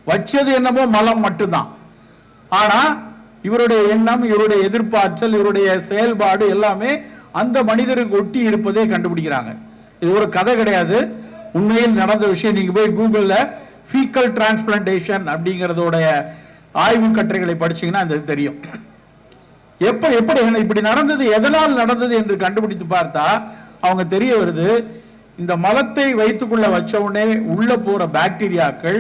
வச்சது என்னமோ மலம் மட்டும்தான். ஆனா இவருடைய எண்ணம், இவருடைய எதிர்பார்த்தல், இவருடைய செயல்பாடு எல்லாமே அந்த மனிதருக்கு ஒட்டி இருப்பதை கண்டுபிடிக்கிறாங்க. இது ஒரு கதை கிடையாது, உண்மையில் நடந்த விஷயம். நீங்க போய் கூகுள்ல ஃபீக்கல் டிரான்ஸ்பிளான்டேஷன் அப்படிங்கறதோட ஆய்வு கட்டுரைகளை படிச்சீங்கன்னா அது தெரியும். எப்படி இப்படி நடந்தது, எதனால் நடந்தது என்று கண்டுபிடித்து பார்த்தா அவங்க தெரிய வருது, இந்த மலத்தை வைத்துக்குள்ள வச்சவுடனே உள்ள போற பாக்டீரியாக்கள்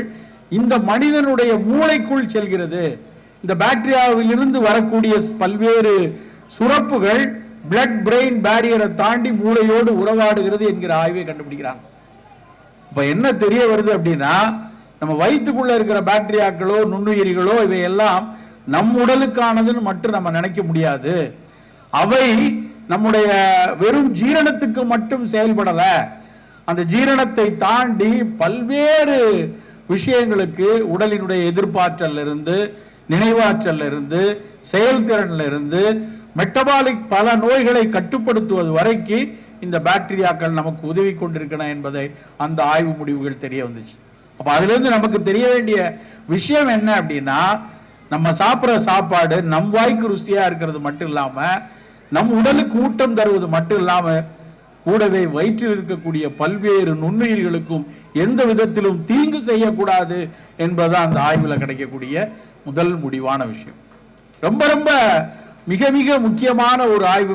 இந்த மனிதனுடைய மூளைக்குள் செல்கிறது. இந்த பாக்டீரியாவில் இருந்து வரக்கூடிய பல்வேறு சுரப்புகள் பிளட் பிரெயின் பேரியரை தாண்டி மூளையோடு உறவாடுகிறது என்கிற ஆய்வை கண்டுபிடிக்கிறாங்க. இப்ப என்ன தெரிய வருது அப்படின்னா, நம்ம வயிற்றுக்குள்ள இருக்கிற பாக்டீரியாக்களோ நுண்ணுயிரிகளோ இவையெல்லாம் நம் உடலுக்கானதுன்னு மட்டும் நம்ம நினைக்க முடியாது. அவை நம்முடைய வெறும் ஜீரணத்துக்கு மட்டும் செயல்படல, அந்த ஜீரணத்தை தாண்டி பல்வேறு விஷயங்களுக்கு, உடலினுடைய எதிர்ப்பாற்றல் இருந்து, நினைவாற்றல் இருந்து, செயல்திறன்ல இருந்து, மெட்டபாலிக் பல நோய்களை கட்டுப்படுத்துவது வரைக்கும் இந்த பாக்டீரியாக்கள் நமக்கு உதவி கொண்டிருக்கணும் என்பதை அந்த ஆய்வு முடிவுகள் தெரிய வந்துச்சு. அப்ப அதுல இருந்து நமக்கு தெரிய வேண்டிய விஷயம் என்ன அப்படின்னா, நம்ம சாப்பிட்ற சாப்பாடு நம் வாய்க்கு ருசியா இருக்கிறது மட்டும் இல்லாம, நம் உடலுக்கு ஊட்டம் தருவது மட்டும் இல்லாம, கூடவே வயிற்றில் இருக்கக்கூடிய பல்வேறு நுண்ணுயிர்களுக்கும் எந்த விதத்திலும் தீங்கு செய்யக்கூடாது என்பதுதான் அந்த ஆய்வுல கிடைக்கக்கூடிய முதல் முடிவான விஷயம். ரொம்ப ரொம்ப மிக மிக முக்கியமான ஒரு ஆய்வு.